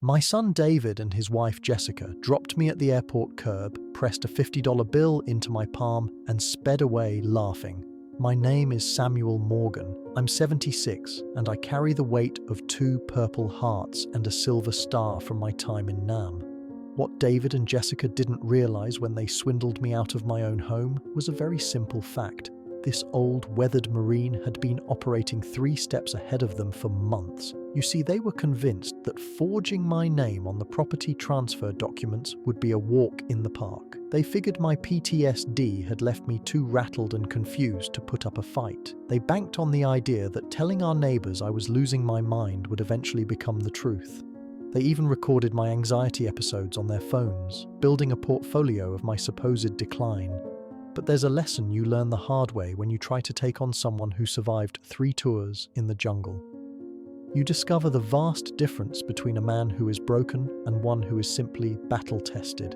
My son David and his wife Jessica dropped me at the airport curb, pressed a $50 bill into my palm, and sped away laughing. My name is Samuel Morgan. I'm 76, and I carry the weight of 2 Purple Hearts and a silver star from my time in Nam. What David and Jessica didn't realize when they swindled me out of my own home was a very simple fact. This old, weathered Marine had been operating 3 steps ahead of them for months. You see, they were convinced that forging my name on the property transfer documents would be a walk in the park. They figured my PTSD had left me too rattled and confused to put up a fight. They banked on the idea that telling our neighbors I was losing my mind would eventually become the truth. They even recorded my anxiety episodes on their phones, building a portfolio of my supposed decline. But there's a lesson you learn the hard way when you try to take on someone who survived 3 tours in the jungle. You discover the vast difference between a man who is broken and one who is simply battle-tested.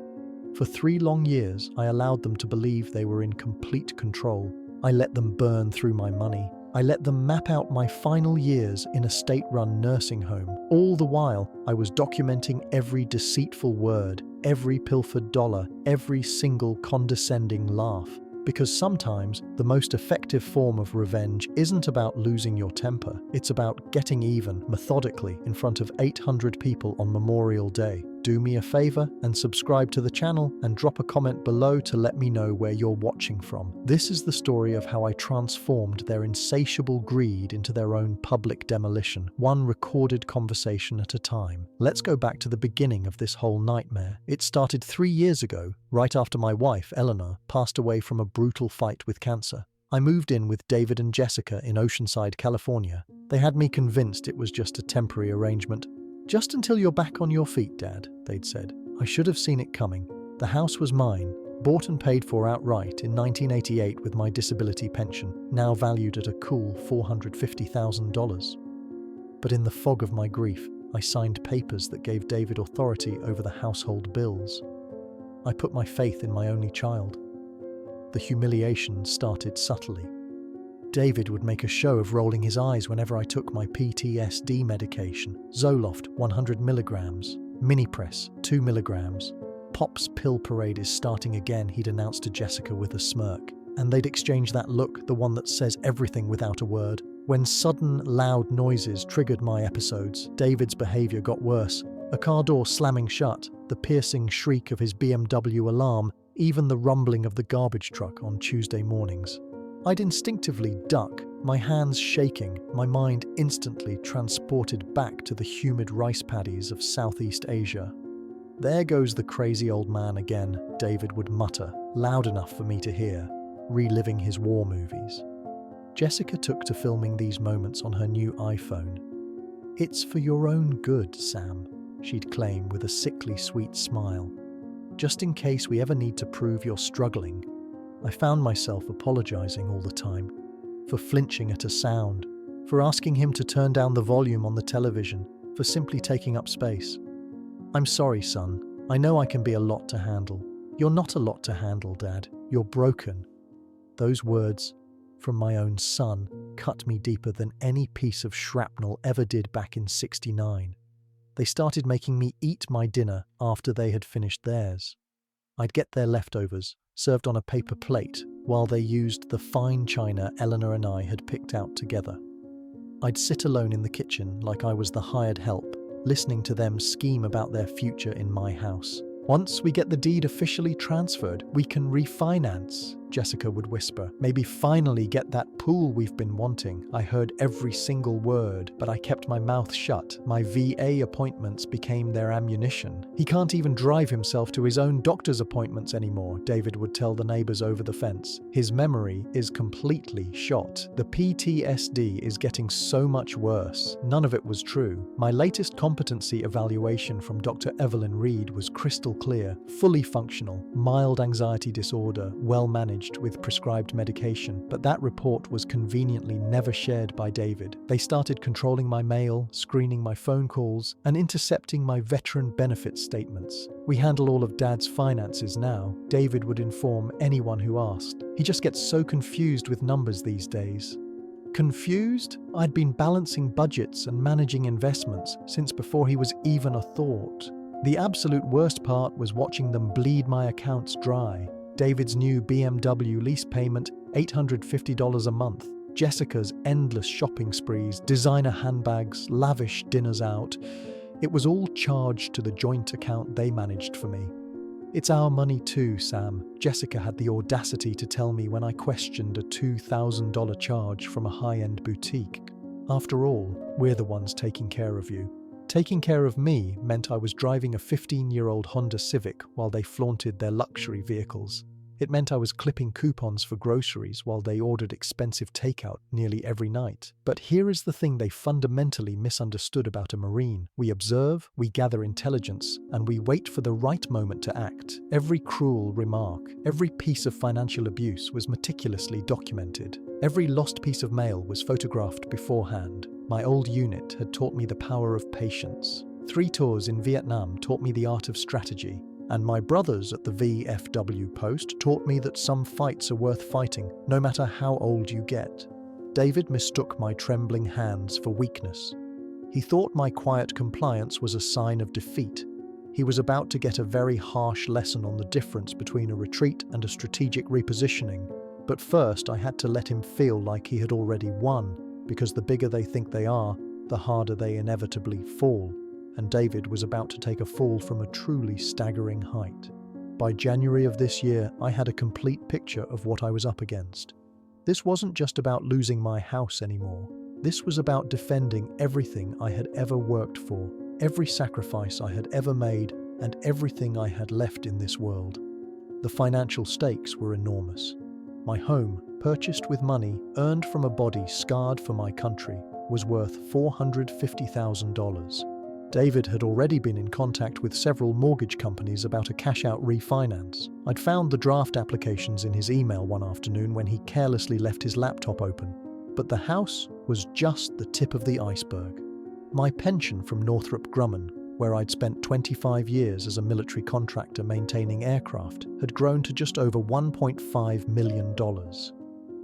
For 3 long years, I allowed them to believe they were in complete control. I let them burn through my money. I let them map out my final years in a state-run nursing home. All the while, I was documenting every deceitful word, every pilfered dollar, every single condescending laugh. Because sometimes the most effective form of revenge isn't about losing your temper, it's about getting even methodically in front of 800 people on Memorial Day. Do me a favor and subscribe to the channel and drop a comment below to let me know where you're watching from. This is the story of how I transformed their insatiable greed into their own public demolition, one recorded conversation at a time. Let's go back to the beginning of this whole nightmare. It started 3 years ago, right after my wife, Eleanor, passed away from a brutal fight with cancer. I moved in with David and Jessica in Oceanside, California. They had me convinced it was just a temporary arrangement. "Just until you're back on your feet, Dad," they'd said. I should have seen it coming. The house was mine, bought and paid for outright in 1988 with my disability pension, now valued at a cool $450,000. But in the fog of my grief, I signed papers that gave David authority over the household bills. I put my faith in my only child. The humiliation started subtly. David would make a show of rolling his eyes whenever I took my PTSD medication. Zoloft 100 milligrams, Minipress 2 milligrams. Pop's pill parade is starting again, he'd announced to Jessica with a smirk. And they'd exchange that look, the one that says everything without a word. When sudden, loud noises triggered my episodes, David's behavior got worse. A car door slamming shut, the piercing shriek of his BMW alarm, even the rumbling of the garbage truck on Tuesday mornings. I'd instinctively duck, my hands shaking, my mind instantly transported back to the humid rice paddies of Southeast Asia. "There goes the crazy old man again," David would mutter, loud enough for me to hear, reliving his war movies. Jessica took to filming these moments on her new iPhone. "It's for your own good, Sam," she'd claim with a sickly sweet smile. "Just in case we ever need to prove you're struggling." I found myself apologizing all the time, for flinching at a sound, for asking him to turn down the volume on the television, for simply taking up space. "I'm sorry, son. I know I can be a lot to handle." "You're not a lot to handle, Dad. You're broken." Those words, from my own son, cut me deeper than any piece of shrapnel ever did back in '69. They started making me eat my dinner after they had finished theirs. I'd get their leftovers, served on a paper plate, while they used the fine china Eleanor and I had picked out together. I'd sit alone in the kitchen like I was the hired help, listening to them scheme about their future in my house. "Once we get the deed officially transferred, we can refinance," Jessica would whisper. "Maybe finally get that pool we've been wanting." I heard every single word, but I kept my mouth shut. My VA appointments became their ammunition. "He can't even drive himself to his own doctor's appointments anymore," David would tell the neighbors over the fence. "His memory is completely shot. The PTSD is getting so much worse." None of it was true. My latest competency evaluation from Dr. Evelyn Reed was crystal clear, fully functional, mild anxiety disorder, well managed with prescribed medication, but that report was conveniently never shared by David. They started controlling my mail, screening my phone calls, and intercepting my veteran benefits statements. "We handle all of Dad's finances now," David would inform anyone who asked. "He just gets so confused with numbers these days." Confused? I'd been balancing budgets and managing investments since before he was even a thought. The absolute worst part was watching them bleed my accounts dry. David's new BMW lease payment, $850 a month. Jessica's endless shopping sprees, designer handbags, lavish dinners out. It was all charged to the joint account they managed for me. "It's our money too, Sam," Jessica had the audacity to tell me when I questioned a $2,000 charge from a high-end boutique. "After all, we're the ones taking care of you." Taking care of me meant I was driving a 15-year-old Honda Civic while they flaunted their luxury vehicles. It meant I was clipping coupons for groceries while they ordered expensive takeout nearly every night. But here is the thing they fundamentally misunderstood about a Marine. We observe, we gather intelligence, and we wait for the right moment to act. Every cruel remark, every piece of financial abuse was meticulously documented. Every lost piece of mail was photographed beforehand. My old unit had taught me the power of patience. 3 tours in Vietnam taught me the art of strategy. And my brothers at the VFW post taught me that some fights are worth fighting, no matter how old you get. David mistook my trembling hands for weakness. He thought my quiet compliance was a sign of defeat. He was about to get a very harsh lesson on the difference between a retreat and a strategic repositioning. But first I had to let him feel like he had already won, because the bigger they think they are, the harder they inevitably fall. And David was about to take a fall from a truly staggering height. By January of this year, I had a complete picture of what I was up against. This wasn't just about losing my house anymore. This was about defending everything I had ever worked for, every sacrifice I had ever made, and everything I had left in this world. The financial stakes were enormous. My home, purchased with money earned from a body scarred for my country, was worth $450,000. David had already been in contact with several mortgage companies about a cash-out refinance. I'd found the draft applications in his email one afternoon when he carelessly left his laptop open. But the house was just the tip of the iceberg. My pension from Northrop Grumman, where I'd spent 25 years as a military contractor maintaining aircraft, had grown to just over $1.5 million.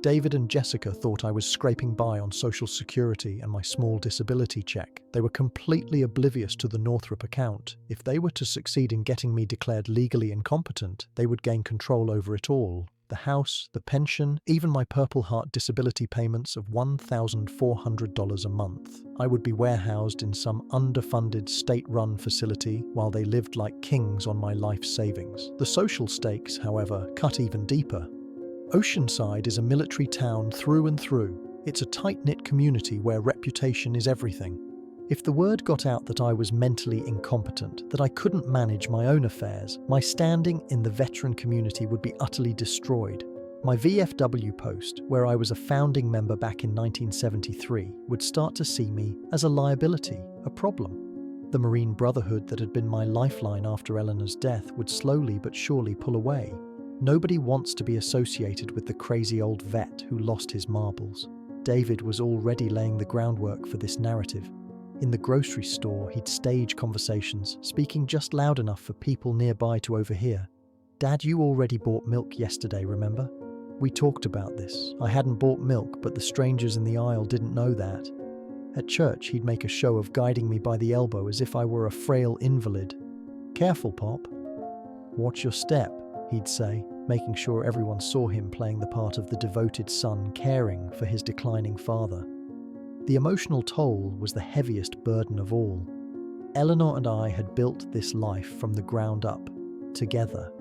David and Jessica thought I was scraping by on Social Security and my small disability check. They were completely oblivious to the Northrop account. If they were to succeed in getting me declared legally incompetent, they would gain control over it all. The house, the pension, even my Purple Heart disability payments of $1,400 a month. I would be warehoused in some underfunded state-run facility while they lived like kings on my life savings. The social stakes, however, cut even deeper. Oceanside is a military town through and through. It's a tight-knit community where reputation is everything. If the word got out that I was mentally incompetent, that I couldn't manage my own affairs, my standing in the veteran community would be utterly destroyed. My VFW post, where I was a founding member back in 1973, would start to see me as a liability, a problem. The Marine Brotherhood that had been my lifeline after Eleanor's death would slowly but surely pull away. Nobody wants to be associated with the crazy old vet who lost his marbles. David was already laying the groundwork for this narrative. In the grocery store, he'd stage conversations, speaking just loud enough for people nearby to overhear. "Dad, you already bought milk yesterday, remember? We talked about this. I hadn't bought milk, but the strangers in the aisle didn't know that." At church, he'd make a show of guiding me by the elbow as if I were a frail invalid. "Careful, Pop. Watch your step," he'd say, making sure everyone saw him playing the part of the devoted son caring for his declining father. The emotional toll was the heaviest burden of all. Eleanor and I had built this life from the ground up, together.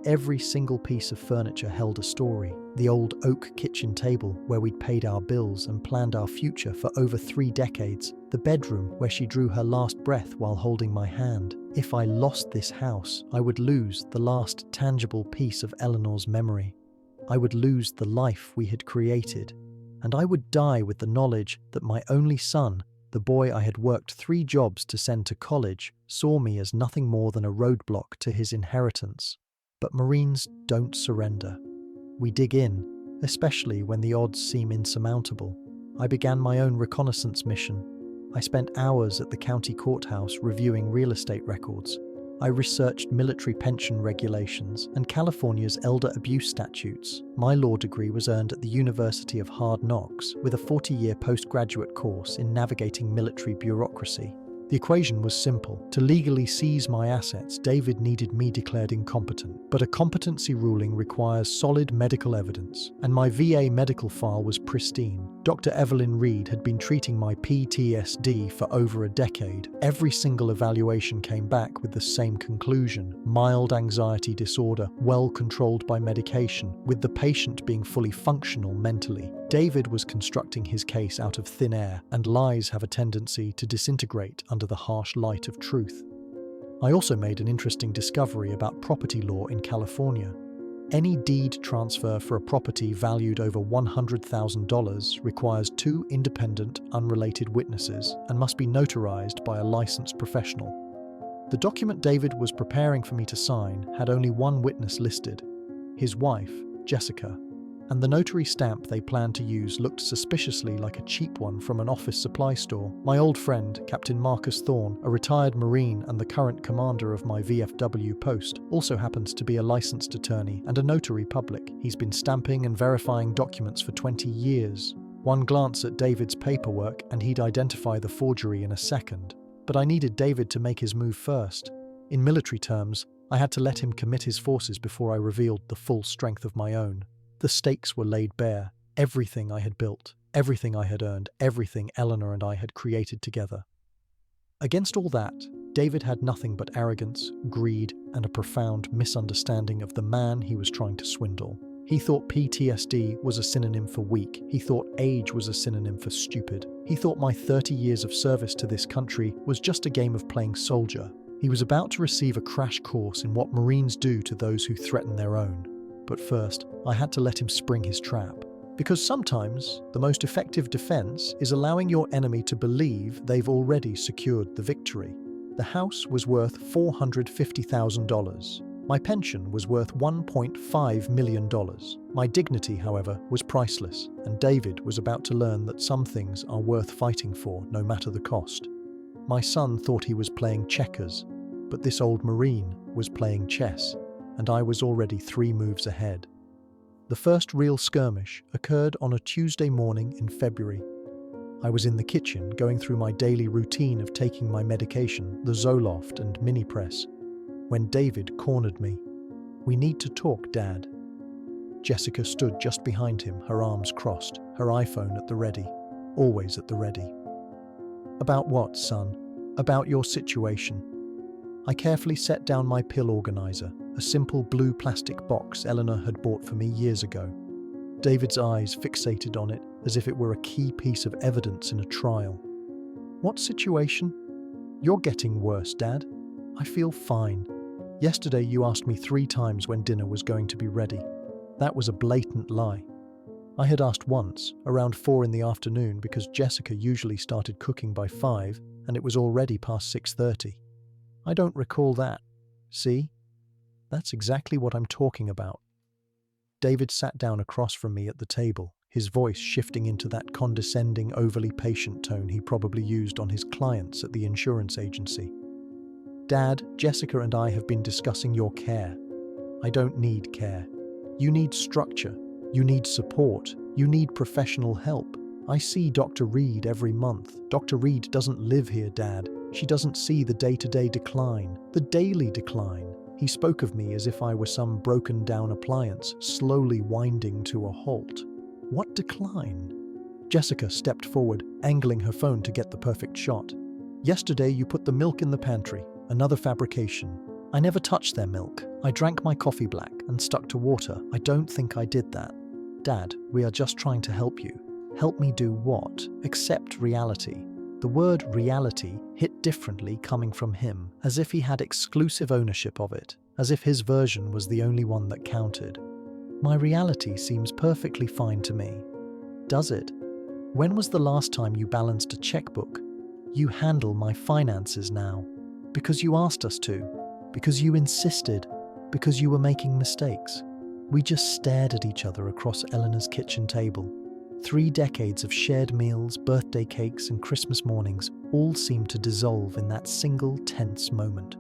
Every single piece of furniture held a story. The old oak kitchen table where we'd paid our bills and planned our future for over 3 decades. The bedroom where she drew her last breath while holding my hand. If I lost this house, I would lose the last tangible piece of Eleanor's memory. I would lose the life we had created. And I would die with the knowledge that my only son, the boy I had worked 3 jobs to send to college, saw me as nothing more than a roadblock to his inheritance. But Marines don't surrender. We dig in, especially when the odds seem insurmountable. I began my own reconnaissance mission. I spent hours at the county courthouse reviewing real estate records. I researched military pension regulations and California's elder abuse statutes. My law degree was earned at the University of Hard Knocks with a 40-year postgraduate course in navigating military bureaucracy. The equation was simple. To legally seize my assets, David needed me declared incompetent. But a competency ruling requires solid medical evidence, and my VA medical file was pristine. Dr. Evelyn Reed had been treating my PTSD for over a decade. Every single evaluation came back with the same conclusion: mild anxiety disorder, well controlled by medication, with the patient being fully functional mentally. David was constructing his case out of thin air, and lies have a tendency to disintegrate under the harsh light of truth. I also made an interesting discovery about property law in California. Any deed transfer for a property valued over $100,000 requires 2 independent, unrelated witnesses and must be notarized by a licensed professional. The document David was preparing for me to sign had only one witness listed: his wife, Jessica, and the notary stamp they planned to use looked suspiciously like a cheap one from an office supply store. My old friend, Captain Marcus Thorne, a retired Marine and the current commander of my VFW post, also happens to be a licensed attorney and a notary public. He's been stamping and verifying documents for 20 years. One glance at David's paperwork and he'd identify the forgery in a second. But I needed David to make his move first. In military terms, I had to let him commit his forces before I revealed the full strength of my own. The stakes were laid bare. Everything I had built, everything I had earned, everything Eleanor and I had created together. Against all that, David had nothing but arrogance, greed, and a profound misunderstanding of the man he was trying to swindle. He thought PTSD was a synonym for weak. He thought age was a synonym for stupid. He thought my 30 years of service to this country was just a game of playing soldier. He was about to receive a crash course in what Marines do to those who threaten their own. But first, I had to let him spring his trap. Because sometimes, the most effective defense is allowing your enemy to believe they've already secured the victory. The house was worth $450,000. My pension was worth $1.5 million. My dignity, however, was priceless, and David was about to learn that some things are worth fighting for, no matter the cost. My son thought he was playing checkers, but this old Marine was playing chess, and I was already 3 moves ahead. The first real skirmish occurred on a Tuesday morning in February. I was in the kitchen going through my daily routine of taking my medication, the Zoloft and Minipress, when David cornered me. "We need to talk, Dad." Jessica stood just behind him, her arms crossed, her iPhone at the ready, always at the ready. "About what, son?" "About your situation." I carefully set down my pill organizer, a simple blue plastic box Eleanor had bought for me years ago. David's eyes fixated on it as if it were a key piece of evidence in a trial. "What situation?" "You're getting worse, Dad." "I feel fine. Yesterday you asked me 3 times when dinner was going to be ready. That was a blatant lie. I had asked once, around 4 in the afternoon, because Jessica usually started cooking by 5, and it was already past 6:30. I don't recall that. See? That's exactly what I'm talking about." David sat down across from me at the table, his voice shifting into that condescending, overly patient tone he probably used on his clients at the insurance agency. "Dad, Jessica and I have been discussing your care. I don't need care. You need structure. You need support. You need professional help. I see Dr. Reed every month. Dr. Reed doesn't live here, Dad. She doesn't see the day-to-day decline, the daily decline. He spoke of me as if I were some broken-down appliance, slowly winding to a halt. What decline?" Jessica stepped forward, angling her phone to get the perfect shot. "Yesterday you put the milk in the pantry, another fabrication. I never touched their milk. I drank my coffee black and stuck to water. I don't think I did that. Dad, we are just trying to help you." "Help me do what?" "Accept reality." The word reality hit differently coming from him, as if he had exclusive ownership of it, as if his version was the only one that counted. "My reality seems perfectly fine to me." "Does it? When was the last time you balanced a checkbook?" "You handle my finances now. Because you asked us to. Because you insisted. Because you were making mistakes." We just stared at each other across Eleanor's kitchen table. 3 decades of shared meals, birthday cakes, and Christmas mornings all seemed to dissolve in that single tense moment.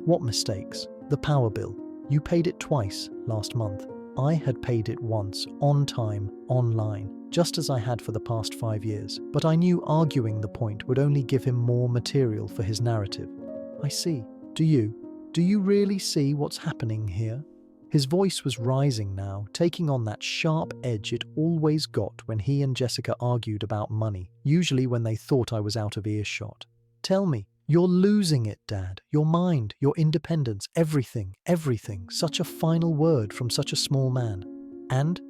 What mistakes? The power bill. You paid it twice last month. I had paid it once, on time, online, just as I had for the past 5 years. But I knew arguing the point would only give him more material for his narrative. I see. Do you? Do you really see what's happening here? His voice was rising now, taking on that sharp edge it always got when he and Jessica argued about money, usually when they thought I was out of earshot. Tell me, you're losing it, Dad. Your mind, your independence, everything, everything. Such a final word from such a small man. And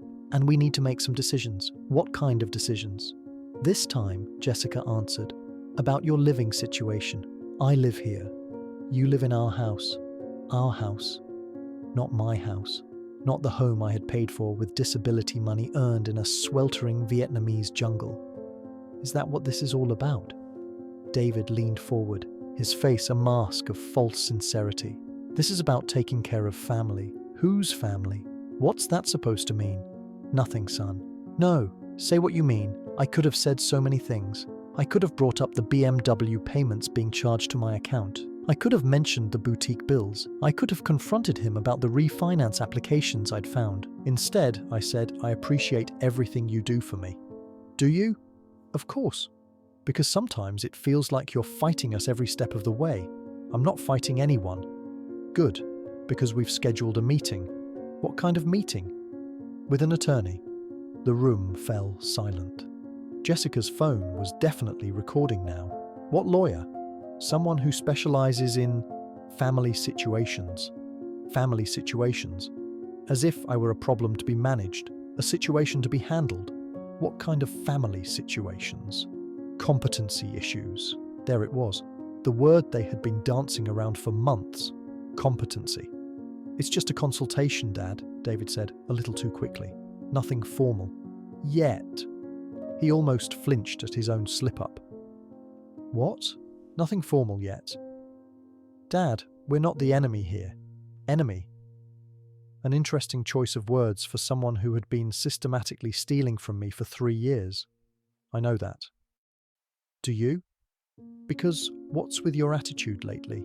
we need to make some decisions. What kind of decisions? This time, Jessica answered, about your living situation. I live here. You live in our house. Our house. Not my house. Not the home I had paid for with disability money earned in a sweltering Vietnamese jungle. Is that what this is all about? David leaned forward, his face a mask of false sincerity. This is about taking care of family. Whose family? What's that supposed to mean? Nothing, son. No, say what you mean. I could have said so many things. I could have brought up the BMW payments being charged to my account. I could have mentioned the boutique bills. I could have confronted him about the refinance applications I'd found. Instead, I said, I appreciate everything you do for me. Do you? Of course. Because sometimes it feels like you're fighting us every step of the way. I'm not fighting anyone. Good, because we've scheduled a meeting. What kind of meeting? With an attorney. The room fell silent. Jessica's phone was definitely recording now. What lawyer? Someone who specializes in family situations. Family situations. As if I were a problem to be managed, a situation to be handled. What kind of family situations? Competency issues. There it was. The word they had been dancing around for months. Competency. It's just a consultation, Dad, David said, a little too quickly. Nothing formal. Yet. He almost flinched at his own slip-up. What? Nothing formal yet. Dad, we're not the enemy here. Enemy. An interesting choice of words for someone who had been systematically stealing from me for 3 years. I know that. Do you? Because what's with your attitude lately?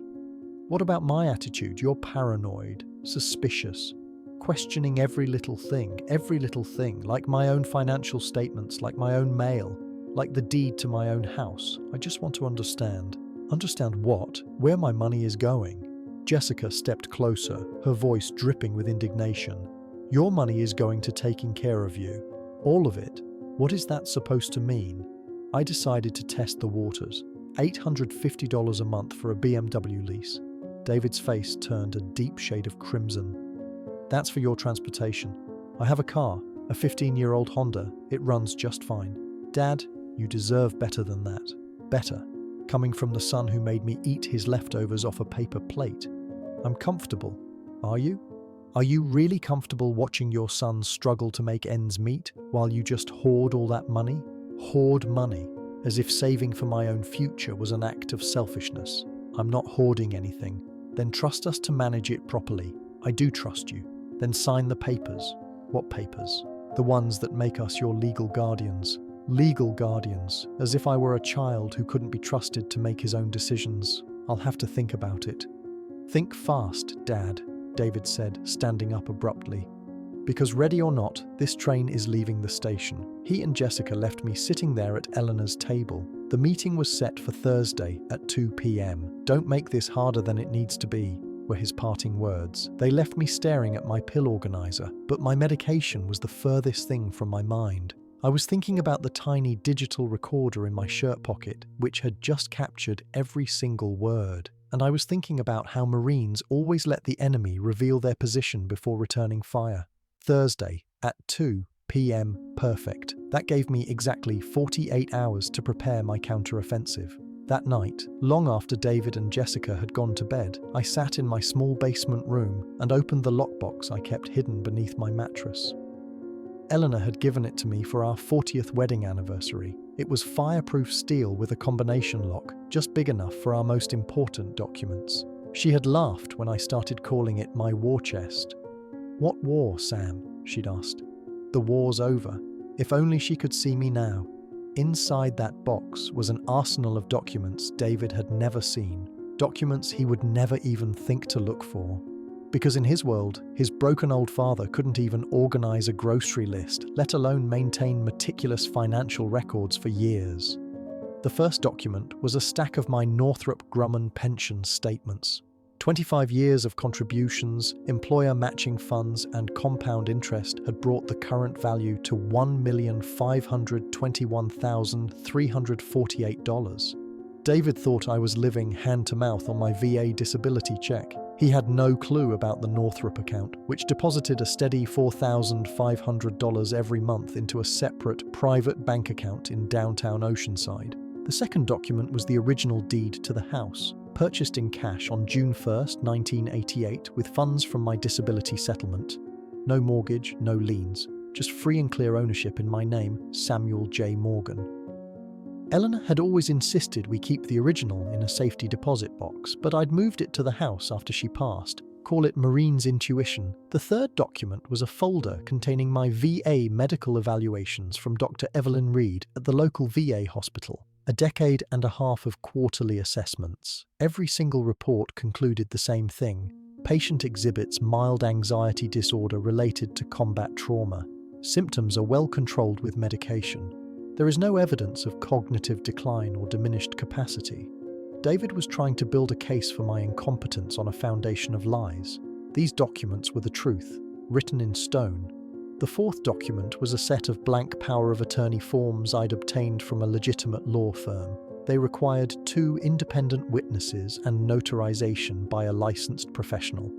What about my attitude? You're paranoid, suspicious, questioning every little thing, like my own financial statements, like my own mail, like the deed to my own house. I just want to understand. Understand what? Where my money is going? Jessica stepped closer, her voice dripping with indignation. Your money is going to taking care of you. All of it. What is that supposed to mean? I decided to test the waters. $850 a month for a BMW lease. David's face turned a deep shade of crimson. That's for your transportation. I have a car, a 15-year-old Honda. It runs just fine. Dad, you deserve better than that. Better. Coming from the son who made me eat his leftovers off a paper plate. I'm comfortable. Are you? Are you really comfortable watching your son struggle to make ends meet while you just hoard all that money? Hoard money, as if saving for my own future was an act of selfishness. I'm not hoarding anything. Then trust us to manage it properly. I do trust you. Then sign the papers. What papers? The ones that make us your legal guardians. Legal guardians, as if I were a child who couldn't be trusted to make his own decisions. I'll have to think about it. Think fast, Dad, David said, standing up abruptly. Because ready or not, this train is leaving the station. He and Jessica left me sitting there at Eleanor's table. The meeting was set for Thursday at 2 p.m. Don't make this harder than it needs to be, were his parting words. They left me staring at my pill organizer, but my medication was the furthest thing from my mind. I was thinking about the tiny digital recorder in my shirt pocket, which had just captured every single word. And I was thinking about how Marines always let the enemy reveal their position before returning fire. Thursday, at 2 p.m. perfect. That gave me exactly 48 hours to prepare my counteroffensive. That night, long after David and Jessica had gone to bed, I sat in my small basement room and opened the lockbox I kept hidden beneath my mattress. Eleanor had given it to me for our 40th wedding anniversary. It was fireproof steel with a combination lock, just big enough for our most important documents. She had laughed when I started calling it my war chest. What war, Sam? She'd asked. The war's over. If only she could see me now. Inside that box was an arsenal of documents David had never seen. documents he would never even think to look for. Because in his world, his broken old father couldn't even organize a grocery list, let alone maintain meticulous financial records for years. The first document was a stack of my Northrop Grumman pension statements. 25 years of contributions, employer matching funds, and compound interest had brought the current value to $1,521,348. David thought I was living hand-to-mouth on my VA disability check. He had no clue about the Northrop account, which deposited a steady $4,500 every month into a separate, private bank account in downtown Oceanside. The second document was the original deed to the house, purchased in cash on June 1st, 1988, with funds from my disability settlement. No mortgage, no liens, just free and clear ownership in my name, Samuel J. Morgan. Eleanor had always insisted we keep the original in a safety deposit box, but I'd moved it to the house after she passed. Call it Marine's intuition. The third document was a folder containing my VA medical evaluations from Dr. Evelyn Reed at the local VA hospital. A decade and a half of quarterly assessments. Every single report concluded the same thing. Patient exhibits mild anxiety disorder related to combat trauma. Symptoms are well controlled with medication. There is no evidence of cognitive decline or diminished capacity. David was trying to build a case for my incompetence on a foundation of lies. These documents were the truth, written in stone. The fourth document was a set of blank power of attorney forms I'd obtained from a legitimate law firm. They required 2 independent witnesses and notarization by a licensed professional.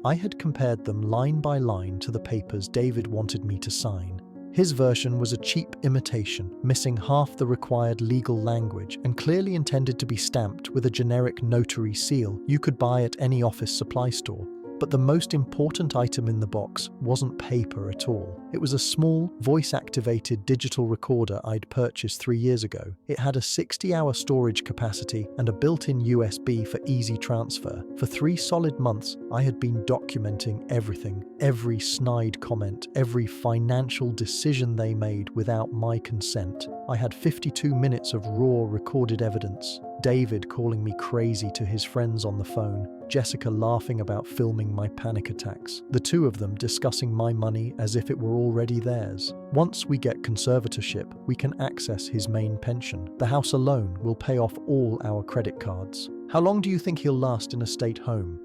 I had compared them line by line to the papers David wanted me to sign. His version was a cheap imitation, missing half the required legal language and clearly intended to be stamped with a generic notary seal you could buy at any office supply store. But the most important item in the box wasn't paper at all. It was a small, voice-activated digital recorder I'd purchased 3 years ago. It had a 60-hour storage capacity and a built-in USB for easy transfer. For 3 solid months, I had been documenting everything, every snide comment, every financial decision they made without my consent. I had 52 minutes of raw recorded evidence. David calling me crazy to his friends on the phone, Jessica laughing about filming my panic attacks, the two of them discussing my money as if it were already theirs. Once we get conservatorship, we can access his main pension. The house alone will pay off all our credit cards. How long do you think he'll last in a state home?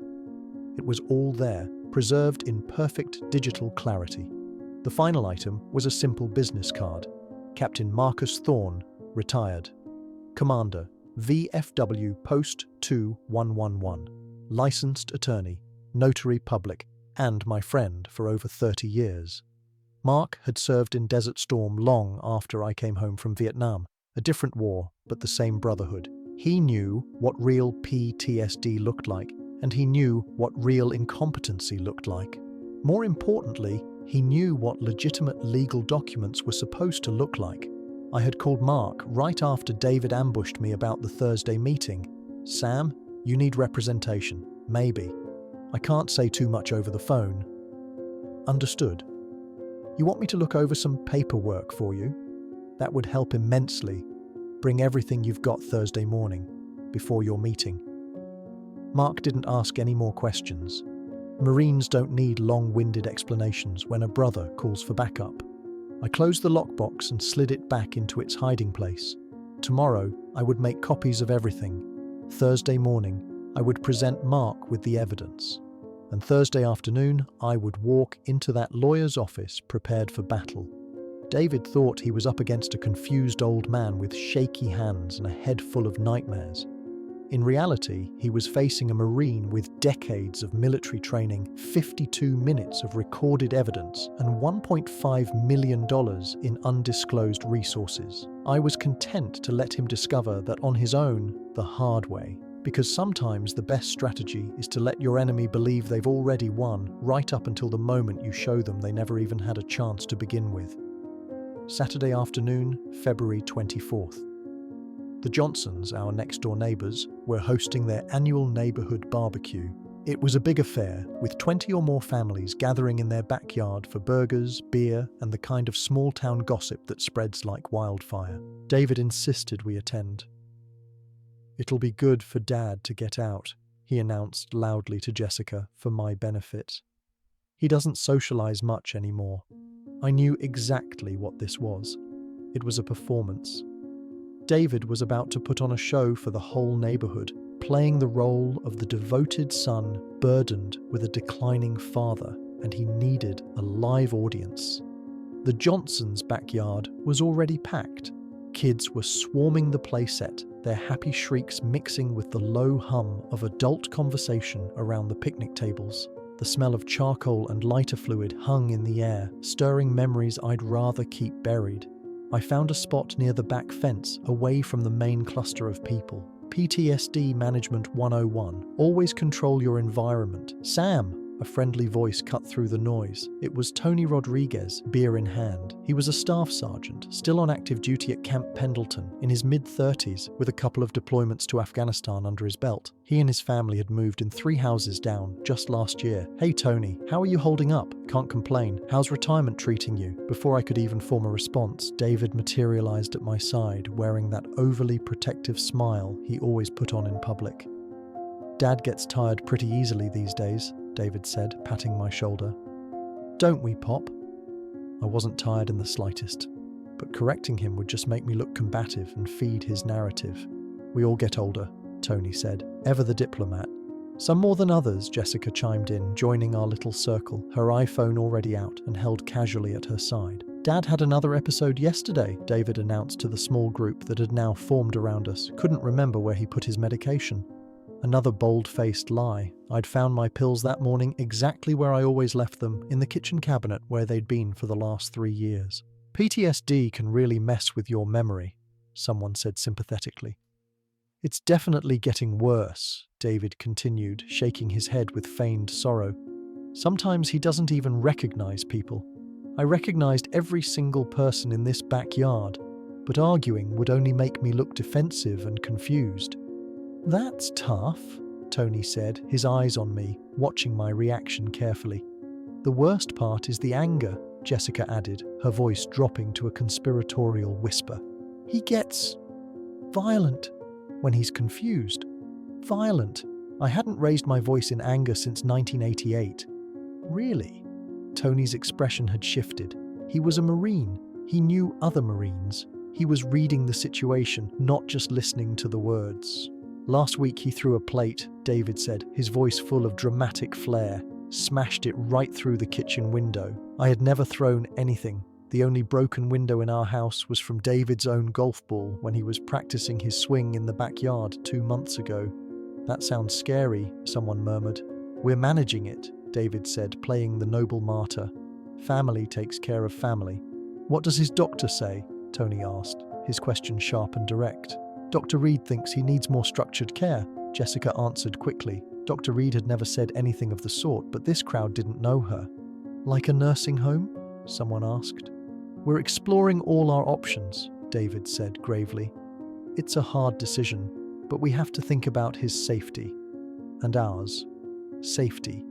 It was all there, preserved in perfect digital clarity. The final item was a simple business card. Captain Marcus Thorne, retired. Commander, VFW Post 2111. Licensed attorney, notary public, and my friend for over 30 years. Mark had served in Desert Storm long after I came home from Vietnam. A different war, but the same brotherhood. He knew what real PTSD looked like, and he knew what real incompetency looked like. More importantly, he knew what legitimate legal documents were supposed to look like. I had called Mark right after David ambushed me about the Thursday meeting. Sam, you need representation. Maybe. I can't say too much over the phone. Understood. You want me to look over some paperwork for you? That would help immensely. Bring everything you've got Thursday morning, before your meeting. Mark didn't ask any more questions. Marines don't need long-winded explanations when a brother calls for backup. I closed the lockbox and slid it back into its hiding place. Tomorrow, I would make copies of everything. Thursday morning, I would present Mark with the evidence. And Thursday afternoon, I would walk into that lawyer's office prepared for battle. David thought he was up against a confused old man with shaky hands and a head full of nightmares. In reality, he was facing a Marine with decades of military training, 52 minutes of recorded evidence, and $1.5 million in undisclosed resources. I was content to let him discover that on his own, the hard way. Because sometimes the best strategy is to let your enemy believe they've already won, right up until the moment you show them they never even had a chance to begin with. Saturday afternoon, February 24th. The Johnsons, our next-door neighbours, were hosting their annual neighbourhood barbecue. It was a big affair, with 20 or more families gathering in their backyard for burgers, beer, and the kind of small-town gossip that spreads like wildfire. David insisted we attend. "It'll be good for Dad to get out," he announced loudly to Jessica for my benefit. He doesn't socialize much anymore. I knew exactly what this was. It was a performance. David was about to put on a show for the whole neighborhood, playing the role of the devoted son burdened with a declining father, and he needed a live audience. The Johnsons' backyard was already packed. Kids were swarming the playset, their happy shrieks mixing with the low hum of adult conversation around the picnic tables. The smell of charcoal and lighter fluid hung in the air, stirring memories I'd rather keep buried. I found a spot near the back fence, away from the main cluster of people. PTSD Management 101. Always control your environment. Sam! A friendly voice cut through the noise. It was Tony Rodriguez, beer in hand. He was a staff sergeant, still on active duty at Camp Pendleton, in his mid-30s, with a couple of deployments to Afghanistan under his belt. He and his family had moved in 3 houses down just last year. "Hey Tony, how are you holding up? Can't complain. How's retirement treating you?" Before I could even form a response, David materialized at my side, wearing that overly protective smile he always put on in public. "Dad gets tired pretty easily these days," David said, patting my shoulder. "Don't we, Pop?" I wasn't tired in the slightest, but correcting him would just make me look combative and feed his narrative. "We all get older," Tony said, ever the diplomat. "Some more than others," Jessica chimed in, joining our little circle, her iPhone already out and held casually at her side. "Dad had another episode yesterday," David announced to the small group that had now formed around us. "Couldn't remember where he put his medication." Another bold-faced lie. I'd found my pills that morning exactly where I always left them, in the kitchen cabinet where they'd been for the last 3 years. "PTSD can really mess with your memory," someone said sympathetically. "It's definitely getting worse," David continued, shaking his head with feigned sorrow. "Sometimes he doesn't even recognize people. I recognized every single person in this backyard, but arguing would only make me look defensive and confused." "That's tough," Tony said, his eyes on me, watching my reaction carefully. "The worst part is the anger," Jessica added, her voice dropping to a conspiratorial whisper. "He gets violent when he's confused. Violent. I hadn't raised my voice in anger since 1988. "Really?" Tony's expression had shifted. He was a Marine. He knew other Marines. He was reading the situation, not just listening to the words. "Last week he threw a plate," David said, his voice full of dramatic flair, "smashed it right through the kitchen window. I had never thrown anything. The only broken window in our house was from David's own golf ball when he was practicing his swing in the backyard 2 months ago." "That sounds scary," someone murmured. "We're managing it," David said, playing the noble martyr. "Family takes care of family." "What does his doctor say?" Tony asked, his question sharp and direct. "Dr. Reed thinks he needs more structured care," Jessica answered quickly. Dr. Reed had never said anything of the sort, but this crowd didn't know her. "Like a nursing home?" someone asked. "We're exploring all our options," David said gravely. "It's a hard decision, but we have to think about his safety. And ours. Safety.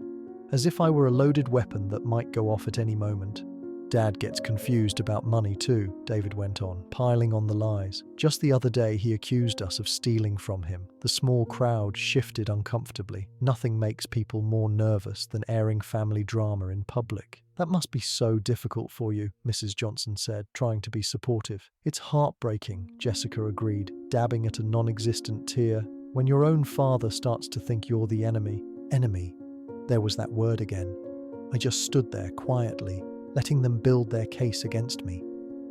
As if I were a loaded weapon that might go off at any moment." "Dad gets confused about money too," David went on, piling on the lies. "Just the other day he accused us of stealing from him." The small crowd shifted uncomfortably. Nothing makes people more nervous than airing family drama in public. "That must be so difficult for you," Mrs. Johnson said, trying to be supportive. "It's heartbreaking," Jessica agreed, dabbing at a non-existent tear. "When your own father starts to think you're the enemy." Enemy. There was that word again. I just stood there quietly, letting them build their case against me.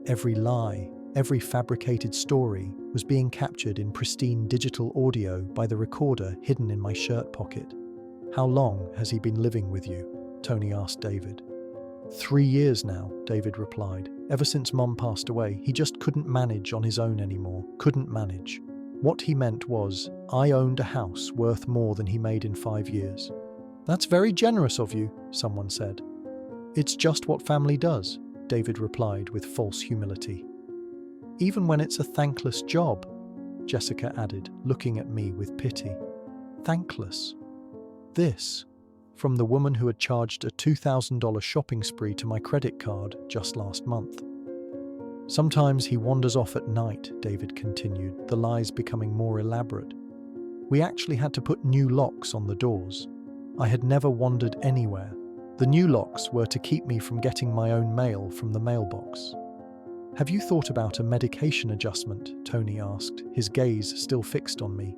Every lie, every fabricated story was being captured in pristine digital audio by the recorder hidden in my shirt pocket. "How long has he been living with you?" Tony asked David. 3 years now," David replied. "Ever since Mom passed away, he just couldn't manage on his own anymore. Couldn't manage." What he meant was, I owned a house worth more than he made in 5 years. "That's very generous of you," someone said. "It's just what family does," David replied with false humility. "Even when it's a thankless job," Jessica added, looking at me with pity. "Thankless." This, from the woman who had charged a $2,000 shopping spree to my credit card just last month. "Sometimes he wanders off at night," David continued, the lies becoming more elaborate. We actually had to put new locks on the doors. I had never wandered anywhere. The new locks were to keep me from getting my own mail from the mailbox. Have you thought about a medication adjustment? Tony asked, his gaze still fixed on me.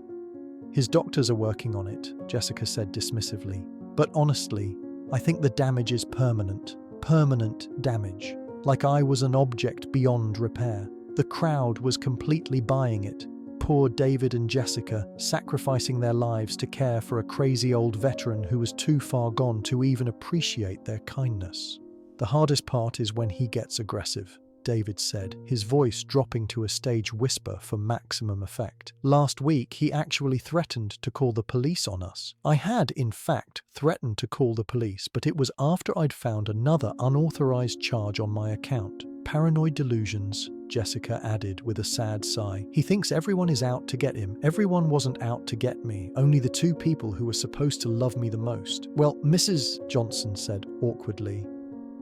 His doctors are working on it, Jessica said dismissively. But honestly, I think the damage is permanent. Permanent damage. Like I was an object beyond repair. The crowd was completely buying it. Poor David and Jessica, sacrificing their lives to care for a crazy old veteran who was too far gone to even appreciate their kindness. The hardest part is when he gets aggressive, David said, his voice dropping to a stage whisper for maximum effect. Last week, he actually threatened to call the police on us. I had, in fact, threatened to call the police, but it was after I'd found another unauthorized charge on my account. Paranoid delusions, Jessica added with a sad sigh. He thinks everyone is out to get him. Everyone wasn't out to get me, only the two people who were supposed to love me the most. Well, Mrs. Johnson said awkwardly,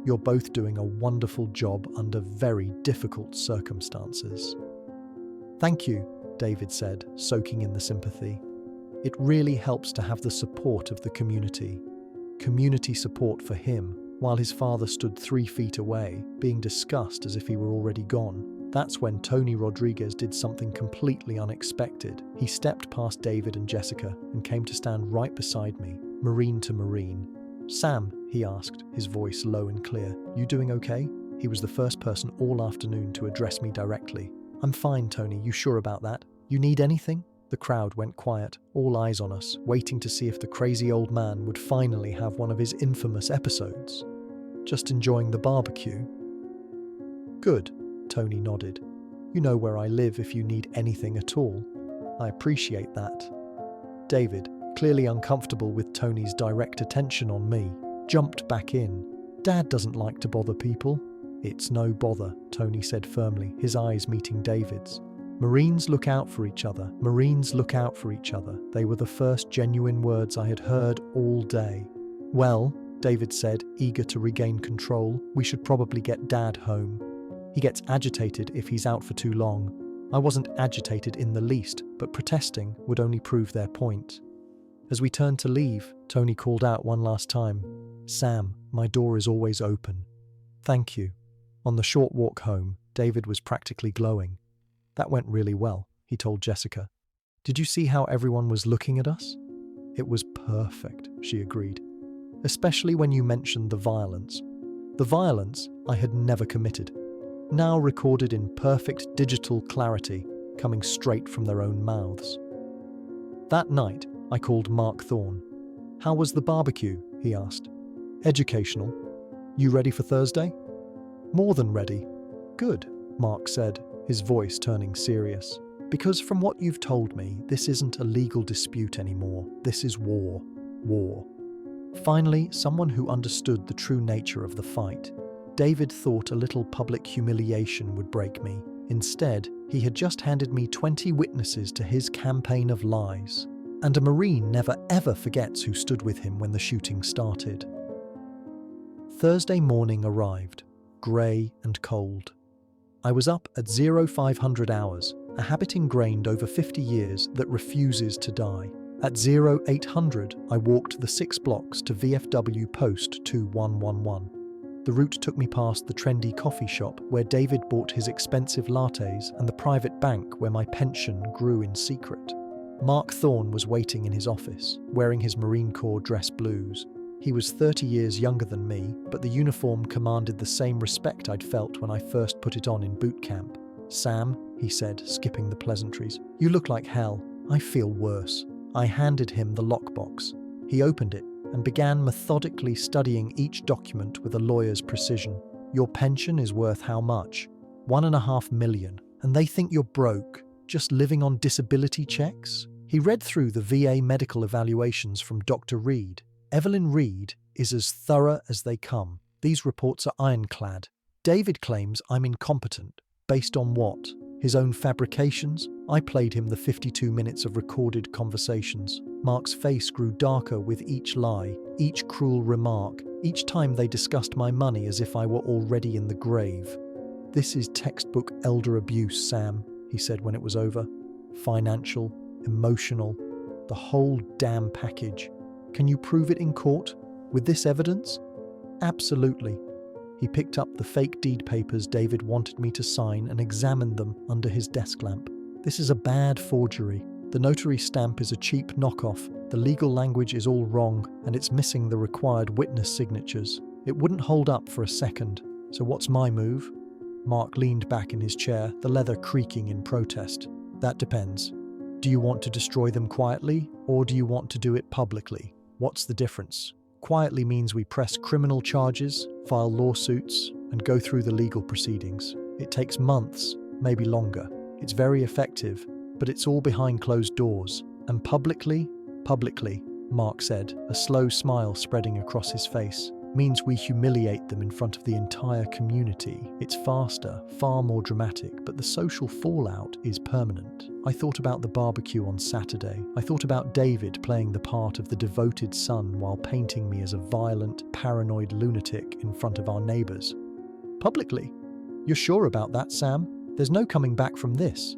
"You're both doing a wonderful job under very difficult circumstances." "Thank you," David said, soaking in the sympathy. "It really helps to have the support of the community." Community support for him, while his father stood 3 feet away, being discussed as if he were already gone. That's when Tony Rodriguez did something completely unexpected. He stepped past David and Jessica and came to stand right beside me, Marine to Marine. "Sam," he asked, his voice low and clear, "you doing okay?" He was the first person all afternoon to address me directly. "I'm fine, Tony. You sure about that? You need anything?" The crowd went quiet, all eyes on us, waiting to see if the crazy old man would finally have one of his infamous episodes. "Just enjoying the barbecue?" "Good," Tony nodded. "You know where I live if you need anything at all." "I appreciate that." David, clearly uncomfortable with Tony's direct attention on me, jumped back in. "Dad doesn't like to bother people." "It's no bother," Tony said firmly, his eyes meeting David's. "Marines look out for each other. Marines look out for each other." They were the first genuine words I had heard all day. "Well," David said, eager to regain control, "we should probably get Dad home. He gets agitated if he's out for too long." I wasn't agitated in the least, but protesting would only prove their point. As we turned to leave, Tony called out one last time, "Sam, my door is always open." "Thank you." On the short walk home, David was practically glowing. "That went really well," he told Jessica. "Did you see how everyone was looking at us?" "It was perfect," she agreed. "Especially when you mentioned the violence. The violence I had never committed, now recorded in perfect digital clarity, coming straight from their own mouths." That night, I called Mark Thorne. "How was the barbecue?" he asked. "Educational. You ready for Thursday?" "More than ready." "Good," Mark said, his voice turning serious. "Because from what you've told me, this isn't a legal dispute anymore. This is war. War." Finally, someone who understood the true nature of the fight. David thought a little public humiliation would break me. Instead, he had just handed me 20 witnesses to his campaign of lies. And a Marine never ever forgets who stood with him when the shooting started. Thursday morning arrived, grey and cold. I was up at 0500 hours, a habit ingrained over 50 years that refuses to die. At 0800, I walked the 6 blocks to VFW Post 2111. The route took me past the trendy coffee shop where David bought his expensive lattes and the private bank where my pension grew in secret. Mark Thorne was waiting in his office, wearing his Marine Corps dress blues. He was 30 years younger than me, but the uniform commanded the same respect I'd felt when I first put it on in boot camp. "Sam," he said, skipping the pleasantries, "you look like hell. I feel worse." I handed him the lockbox. He opened it and began methodically studying each document with a lawyer's precision. "Your pension is worth how much?" $1.5 million. "And they think you're broke, just living on disability checks?" He read through the VA medical evaluations from Dr. Reed. "Evelyn Reed is as thorough as they come. These reports are ironclad. David claims I'm incompetent. Based on what? His own fabrications?" I played him the 52 minutes of recorded conversations. Mark's face grew darker with each lie, each cruel remark, each time they discussed my money as if I were already in the grave. "This is textbook elder abuse, Sam," he said when it was over. "Financial, emotional, The whole damn package. Can you prove it in court? With this evidence? Absolutely. He picked up the fake deed papers David wanted me to sign and examined them under his desk lamp. This is a bad forgery. The notary stamp is a cheap knockoff, the legal language is all wrong, and it's missing the required witness signatures. It wouldn't hold up for a second. So what's my move? Mark leaned back in his chair, the leather creaking in protest. That depends. Do you want to destroy them quietly, or do you want to do it publicly? What's the difference? Quietly means we press criminal charges, file lawsuits, and go through the legal proceedings. It takes months, maybe longer. It's very effective, but it's all behind closed doors. And publicly, Mark said, a slow smile spreading across his face, means we humiliate them in front of the entire community. It's faster, far more dramatic, but the social fallout is permanent. I thought about the barbecue on Saturday. I thought about David playing the part of the devoted son while painting me as a violent, paranoid lunatic in front of our neighbors. Publicly? You're sure about that, Sam? There's no coming back from this.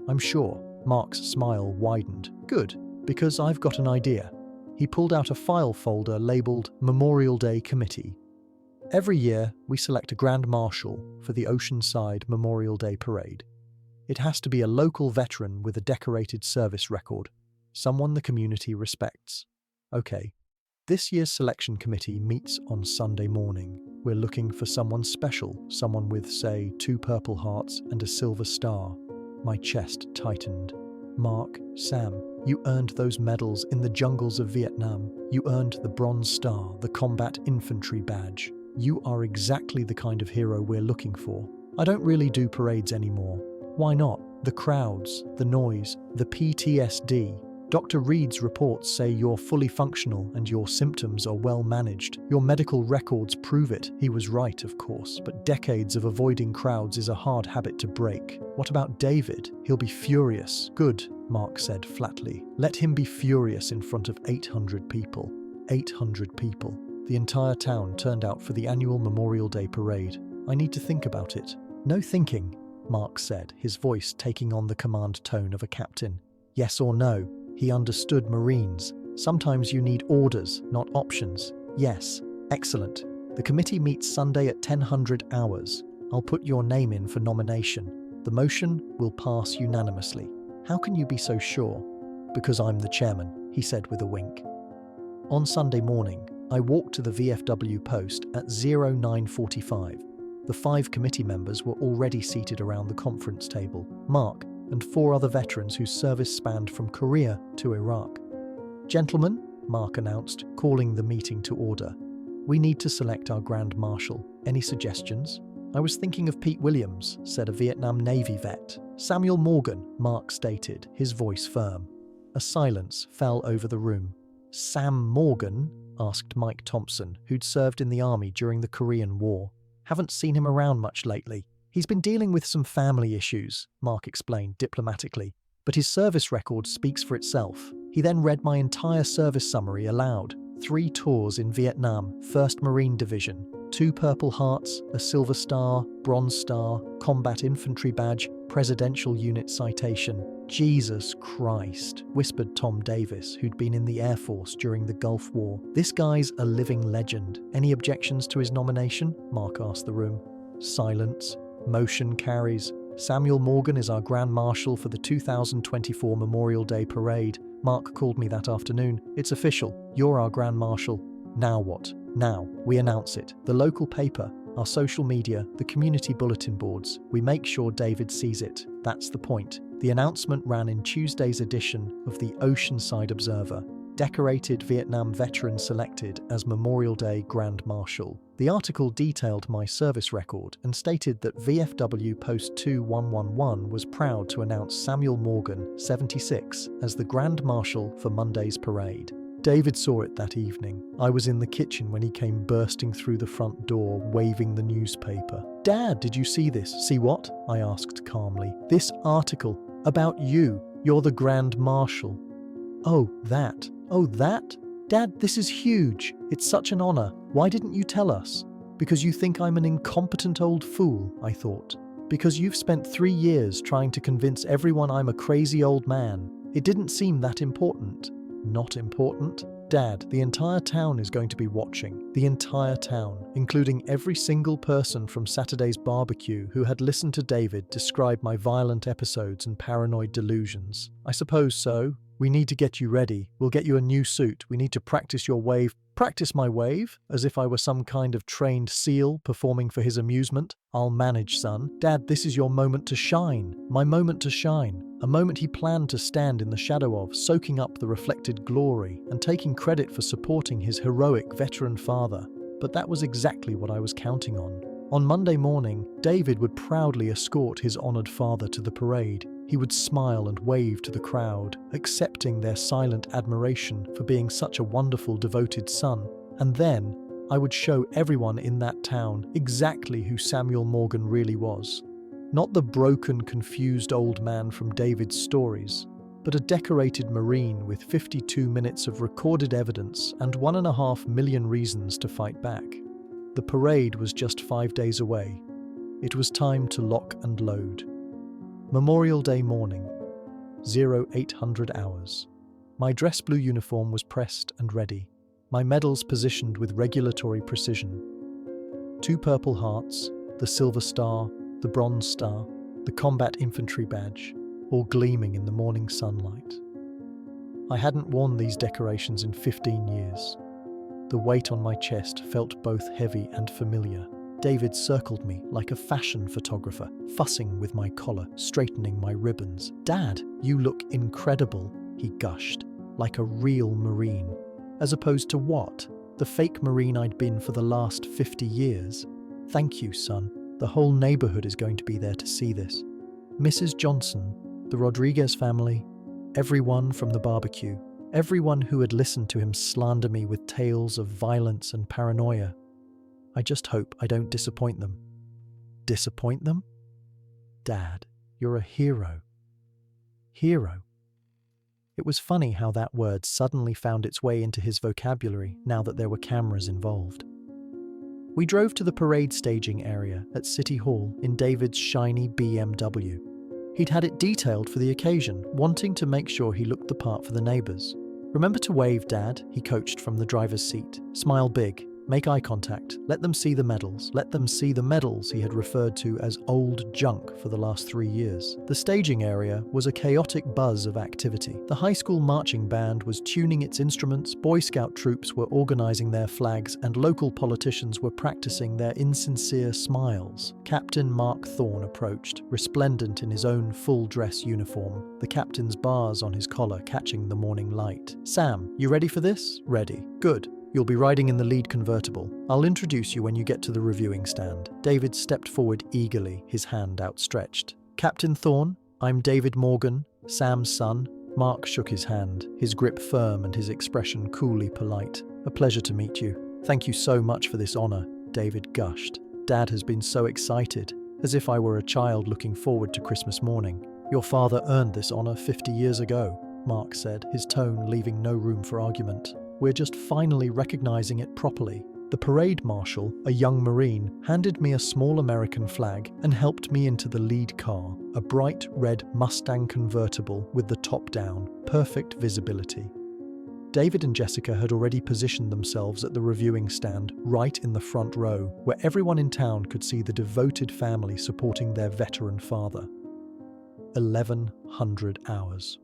I'm sure. Mark's smile widened. Good, because I've got an idea. He pulled out a file folder labeled Memorial Day Committee. Every year, we select a Grand Marshal for the Oceanside Memorial Day Parade. It has to be a local veteran with a decorated service record, someone the community respects. Okay, this year's selection committee meets on Sunday morning. We're looking for someone special, someone with, say, 2 Purple Hearts and a Silver Star. My chest tightened. Mark, Sam, you earned those medals in the jungles of Vietnam. You earned the Bronze Star, the Combat Infantry Badge. You are exactly the kind of hero we're looking for. I don't really do parades anymore. Why not? The crowds, the noise, the PTSD. Dr. Reed's reports say you're fully functional and your symptoms are well managed. Your medical records prove it. He was right, of course, but decades of avoiding crowds is a hard habit to break. What about David? He'll be furious. Good, Mark said flatly. Let him be furious in front of 800 people. 800 people. The entire town turned out for the annual Memorial Day parade. I need to think about it. No thinking, Mark said, his voice taking on the command tone of a captain. Yes or no? He understood Marines. Sometimes you need orders, not options. Yes. Excellent. The committee meets Sunday at 10:00 hours. I'll put your name in for nomination. The motion will pass unanimously. How can you be so sure? Because I'm the chairman, he said with a wink. On Sunday morning, I walked to the VFW post at 09:45. The 5 committee members were already seated around the conference table. Mark and 4 other veterans whose service spanned from Korea to Iraq. Gentlemen, Mark announced, calling the meeting to order. We need to select our Grand Marshal. Any suggestions? I was thinking of Pete Williams, said a Vietnam Navy vet. Samuel Morgan, Mark stated, his voice firm. A silence fell over the room. Sam Morgan? Asked Mike Thompson, who'd served in the army during the Korean War. Haven't seen him around much lately. He's been dealing with some family issues, Mark explained diplomatically, but his service record speaks for itself. He then read my entire service summary aloud. 3 tours in Vietnam, 1st Marine Division, 2 Purple Hearts, a Silver Star, Bronze Star, Combat Infantry Badge, Presidential Unit Citation. Jesus Christ, whispered Tom Davis, who'd been in the Air Force during the Gulf War. This guy's a living legend. Any objections to his nomination? Mark asked the room. Silence. Motion carries. Samuel Morgan is our Grand Marshal for the 2024 Memorial Day Parade. Mark called me that afternoon. It's official. You're our Grand Marshal. Now what? Now, we announce it. The local paper, our social media, the community bulletin boards. We make sure David sees it. That's the point. The announcement ran in Tuesday's edition of the Oceanside Observer. Decorated Vietnam veteran selected as Memorial Day Grand Marshal. The article detailed my service record and stated that VFW Post 2111 was proud to announce Samuel Morgan, 76, as the Grand Marshal for Monday's parade. David saw it that evening. I was in the kitchen when he came bursting through the front door, waving the newspaper. Dad, did you see this? See what? I asked calmly. This article about you. You're the Grand Marshal. Oh, that. Oh, that? Dad, this is huge. It's such an honor. Why didn't you tell us? Because you think I'm an incompetent old fool, I thought. Because you've spent 3 years trying to convince everyone I'm a crazy old man. It didn't seem that important. Not important? Dad, the entire town is going to be watching. The entire town, including every single person from Saturday's barbecue who had listened to David describe my violent episodes and paranoid delusions. I suppose so. We need to get you ready. We'll get you a new suit. We need to practice your wave. Practice my wave? As if I were some kind of trained seal performing for his amusement? I'll manage, son. Dad, this is your moment to shine. My moment to shine. A moment he planned to stand in the shadow of, soaking up the reflected glory and taking credit for supporting his heroic veteran father. But that was exactly what I was counting on. On Monday morning, David would proudly escort his honored father to the parade. He would smile and wave to the crowd, accepting their silent admiration for being such a wonderful, devoted son. And then, I would show everyone in that town exactly who Samuel Morgan really was. Not the broken, confused old man from David's stories, but a decorated Marine with 52 minutes of recorded evidence and 1.5 million reasons to fight back. The parade was just 5 days away. It was time to lock and load. Memorial Day morning, 0800 hours. My dress blue uniform was pressed and ready, my medals positioned with regulatory precision. 2 Purple Hearts, the Silver Star, the Bronze Star, the Combat Infantry Badge, all gleaming in the morning sunlight. I hadn't worn these decorations in 15 years. The weight on my chest felt both heavy and familiar. David circled me like a fashion photographer, fussing with my collar, straightening my ribbons. "Dad, you look incredible," he gushed, like a real Marine. As opposed to what? The fake Marine I'd been for the last 50 years. "Thank you, son. The whole neighborhood is going to be there to see this. Mrs. Johnson, the Rodriguez family, everyone from the barbecue, everyone who had listened to him slander me with tales of violence and paranoia. I just hope I don't disappoint them." Disappoint them? Dad, you're a hero. Hero. It was funny how that word suddenly found its way into his vocabulary now that there were cameras involved. We drove to the parade staging area at City Hall in David's shiny BMW. He'd had it detailed for the occasion, wanting to make sure he looked the part for the neighbors. "Remember to wave, Dad," he coached from the driver's seat. "Smile big. Make eye contact. Let them see the medals. Let them see the medals," he had referred to as old junk for the last 3 years. The staging area was a chaotic buzz of activity. The high school marching band was tuning its instruments, Boy Scout troops were organizing their flags, and local politicians were practicing their insincere smiles. Captain Mark Thorne approached, resplendent in his own full-dress uniform, the captain's bars on his collar catching the morning light. "Sam, you ready for this?" "Ready." "Good. You'll be riding in the lead convertible. I'll introduce you when you get to the reviewing stand." David stepped forward eagerly, his hand outstretched. "Captain Thorne, I'm David Morgan, Sam's son." Mark shook his hand, his grip firm and his expression coolly polite. "A pleasure to meet you. Thank you so much for this honor," David gushed. "Dad has been so excited, as if I were a child looking forward to Christmas morning." "Your father earned this honor 50 years ago," Mark said, his tone leaving no room for argument. "We're just finally recognizing it properly." The parade marshal, a young Marine, handed me a small American flag and helped me into the lead car, a bright red Mustang convertible with the top down, perfect visibility. David and Jessica had already positioned themselves at the reviewing stand, right in the front row, where everyone in town could see the devoted family supporting their veteran father. 1100 hours.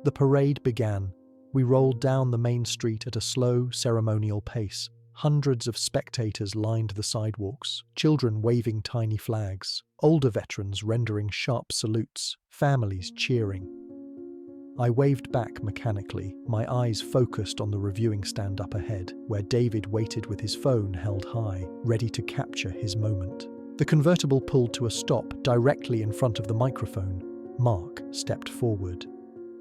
The parade began. We rolled down the main street at a slow, ceremonial pace. Hundreds of spectators lined the sidewalks, children waving tiny flags, older veterans rendering sharp salutes, families cheering. I waved back mechanically, my eyes focused on the reviewing stand up ahead, where David waited with his phone held high, ready to capture his moment. The convertible pulled to a stop directly in front of the microphone. Mark stepped forward.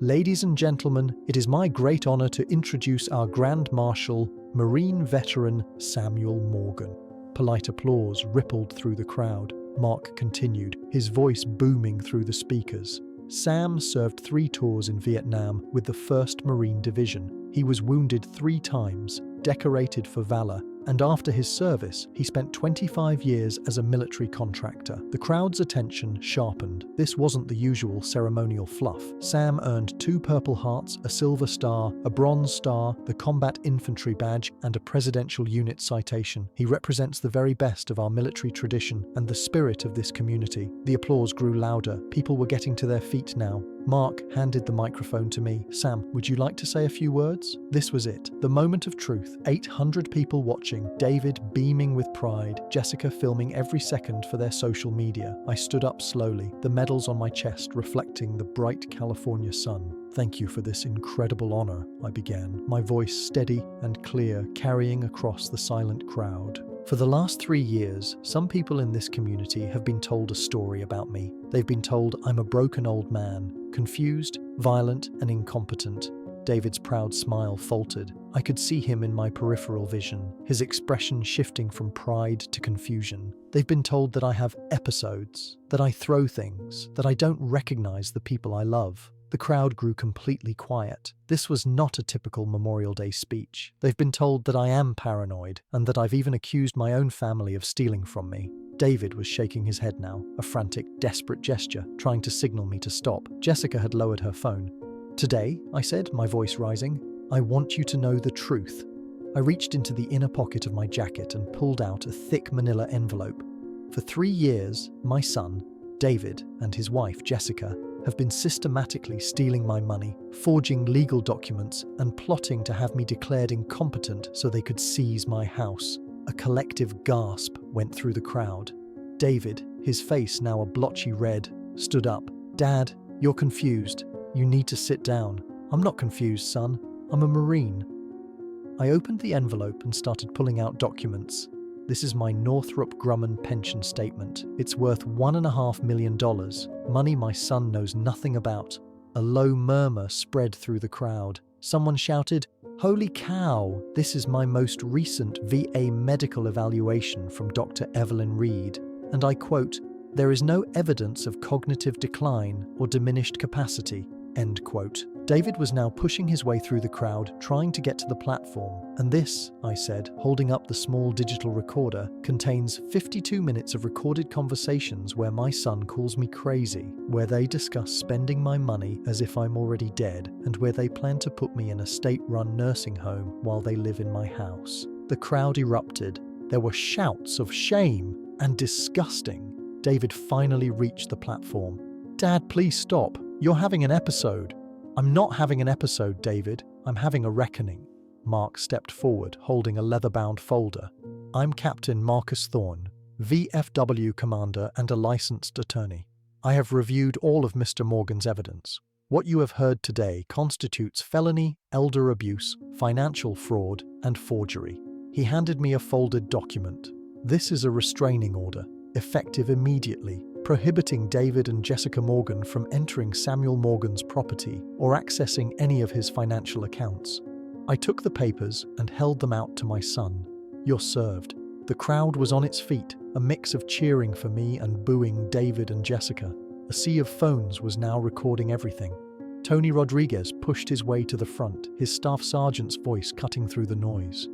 "Ladies and gentlemen, it is my great honor to introduce our Grand Marshal, Marine veteran Samuel Morgan." Polite applause rippled through the crowd. Mark continued, his voice booming through the speakers. "Sam served 3 tours in Vietnam with the 1st Marine Division. He was wounded 3 times, decorated for valor, And after his service, he spent 25 years as a military contractor. The crowd's attention sharpened. This wasn't the usual ceremonial fluff. Sam earned 2 Purple Hearts, a Silver Star, a Bronze Star, the Combat Infantry Badge, and a Presidential Unit Citation. He represents the very best of our military tradition and the spirit of this community. The applause grew louder. People were getting to their feet now. Mark handed the microphone to me. Sam, would you like to say a few words? This was it. The moment of truth. 800 people watching, David beaming with pride, Jessica filming every second for their social media. I stood up slowly, the medals on my chest reflecting the bright California sun. Thank you for this incredible honor, I began, my voice steady and clear, carrying across the silent crowd. For the last 3 years, some people in this community have been told a story about me. They've been told I'm a broken old man, confused, violent, and incompetent. David's proud smile faltered. I could see him in my peripheral vision, his expression shifting from pride to confusion. They've been told that I have episodes, that I throw things, that I don't recognize the people I love. The crowd grew completely quiet. This was not a typical Memorial Day speech. They've been told that I am paranoid, and that I've even accused my own family of stealing from me. David was shaking his head now, a frantic, desperate gesture, trying to signal me to stop. Jessica had lowered her phone. Today, I said, my voice rising, I want you to know the truth. I reached into the inner pocket of my jacket and pulled out a thick manila envelope. For 3 years, my son, David, and his wife, Jessica, have been systematically stealing my money, forging legal documents, and plotting to have me declared incompetent so they could seize my house. A collective gasp went through the crowd. David, his face now a blotchy red, stood up. Dad, you're confused. You need to sit down. I'm not confused, son. I'm a Marine. I opened the envelope and started pulling out documents. This is my Northrop Grumman pension statement. It's worth $1.5 million, money my son knows nothing about. A low murmur spread through the crowd. Someone shouted, "Holy cow, this is my most recent VA medical evaluation from Dr. Evelyn Reed." And I quote, "There is no evidence of cognitive decline or diminished capacity." End quote. David was now pushing his way through the crowd, trying to get to the platform. And this, I said, holding up the small digital recorder, contains 52 minutes of recorded conversations where my son calls me crazy, where they discuss spending my money as if I'm already dead, and where they plan to put me in a state-run nursing home while they live in my house. The crowd erupted. There were shouts of shame and disgusting. David finally reached the platform. "Dad, please stop. You're having an episode." "I'm not having an episode, David. I'm having a reckoning." Mark stepped forward, holding a leather-bound folder. "I'm Captain Marcus Thorne, VFW commander and a licensed attorney. I have reviewed all of Mr. Morgan's evidence. What you have heard today constitutes felony, elder abuse, financial fraud, and forgery." He handed me a folded document. "This is a restraining order, effective immediately, prohibiting David and Jessica Morgan from entering Samuel Morgan's property or accessing any of his financial accounts." I took the papers and held them out to my son. "You're served." The crowd was on its feet, a mix of cheering for me and booing David and Jessica. A sea of phones was now recording everything. Tony Rodriguez pushed his way to the front, his staff sergeant's voice cutting through the noise.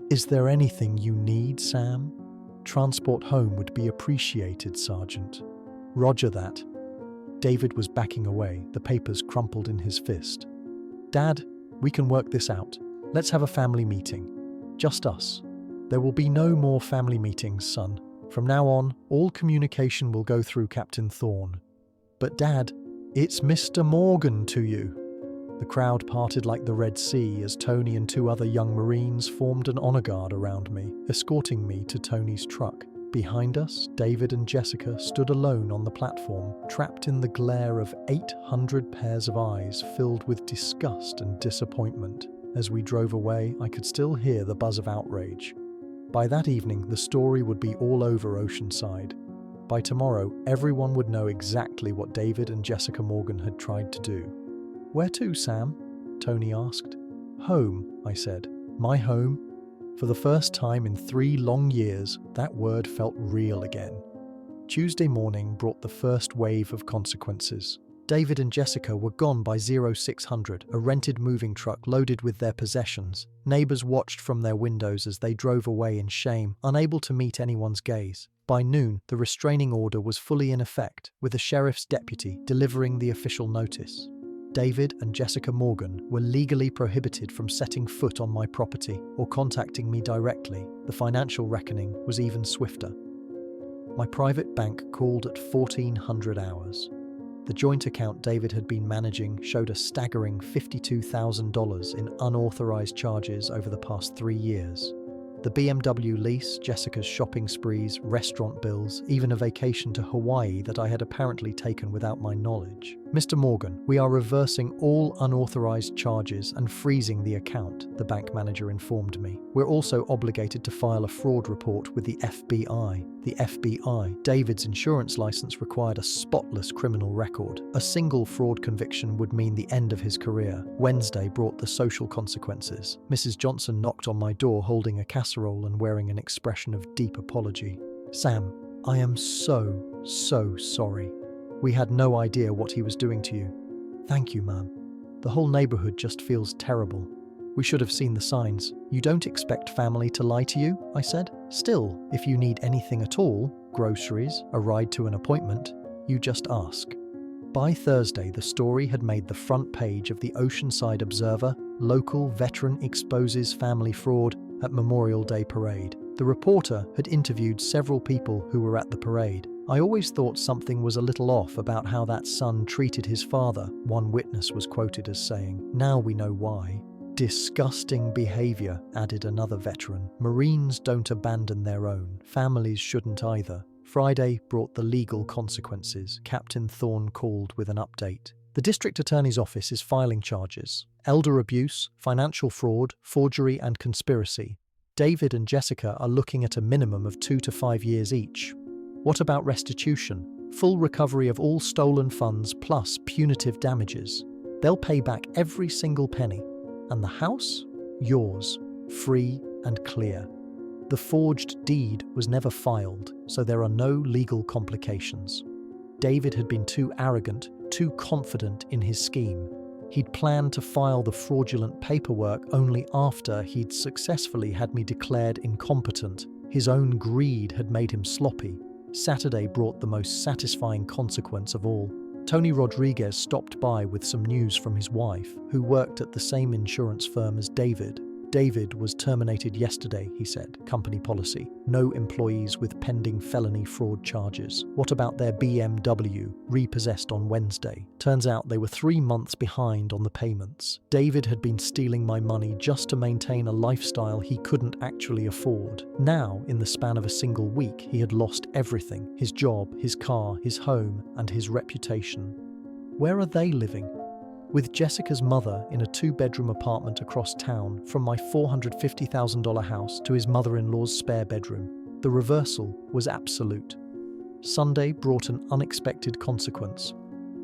"Is there anything you need, Sam? Transport home would be appreciated, Sergeant." "Roger that." David was backing away, the papers crumpled in his fist. "Dad, we can work this out. Let's have a family meeting. Just us." "There will be no more family meetings, son. From now on, all communication will go through Captain Thorne." "But Dad, it's Mr. Morgan to you." The crowd parted like the Red Sea as Tony and 2 other young Marines formed an honor guard around me, escorting me to Tony's truck. Behind us, David and Jessica stood alone on the platform, trapped in the glare of 800 pairs of eyes filled with disgust and disappointment. As we drove away, I could still hear the buzz of outrage. By that evening, the story would be all over Oceanside. By tomorrow, everyone would know exactly what David and Jessica Morgan had tried to do. "Where to, Sam?" Tony asked. "Home," I said. "My home." For the first time in 3 long years, that word felt real again. Tuesday morning brought the first wave of consequences. David and Jessica were gone by 0600, a rented moving truck loaded with their possessions. Neighbors watched from their windows as they drove away in shame, unable to meet anyone's gaze. By noon, the restraining order was fully in effect, with a sheriff's deputy delivering the official notice. David and Jessica Morgan were legally prohibited from setting foot on my property or contacting me directly. The financial reckoning was even swifter. My private bank called at 1400 hours. The joint account David had been managing showed a staggering $52,000 in unauthorized charges over the past 3 years. The BMW lease, Jessica's shopping sprees, restaurant bills, even a vacation to Hawaii that I had apparently taken without my knowledge. Mr. Morgan, we are reversing all unauthorized charges and freezing the account, the bank manager informed me. We're also obligated to file a fraud report with the FBI. The FBI, David's insurance license required a spotless criminal record. A single fraud conviction would mean the end of his career. Wednesday brought the social consequences. Mrs. Johnson knocked on my door holding a casserole and wearing an expression of deep apology. Sam, I am so sorry. We had no idea what he was doing to you. Thank you, ma'am. The whole neighborhood just feels terrible. We should have seen the signs. You don't expect family to lie to you, I said. Still, if you need anything at all, groceries, a ride to an appointment, you just ask. By Thursday, the story had made the front page of the Oceanside Observer. Local veteran exposes family fraud at Memorial Day parade. The reporter had interviewed several people who were at the parade. I always thought something was a little off about how that son treated his father, one witness was quoted as saying. Now we know why. Disgusting behavior, added another veteran. Marines don't abandon their own. Families shouldn't either. Friday brought the legal consequences. Captain Thorne called with an update. The district attorney's office is filing charges. Elder abuse, financial fraud, forgery and conspiracy. David and Jessica are looking at a minimum of 2 to 5 years each. What about restitution? Full recovery of all stolen funds plus punitive damages. They'll pay back every single penny. And the house? Yours, free and clear. The forged deed was never filed, so there are no legal complications. David had been too arrogant, too confident in his scheme. He'd planned to file the fraudulent paperwork only after he'd successfully had me declared incompetent. His own greed had made him sloppy. Saturday brought the most satisfying consequence of all. Tony Rodriguez stopped by with some news from his wife, who worked at the same insurance firm as David. David was terminated yesterday, he said. Company policy. No employees with pending felony fraud charges. What about their BMW, repossessed on Wednesday? Turns out they were 3 months behind on the payments. David had been stealing my money just to maintain a lifestyle he couldn't actually afford. Now, in the span of a single week, he had lost everything. His job, his car, his home, and his reputation. Where are they living? With Jessica's mother in a 2-bedroom apartment across town from my $450,000 house to his mother-in-law's spare bedroom. The reversal was absolute. Sunday brought an unexpected consequence.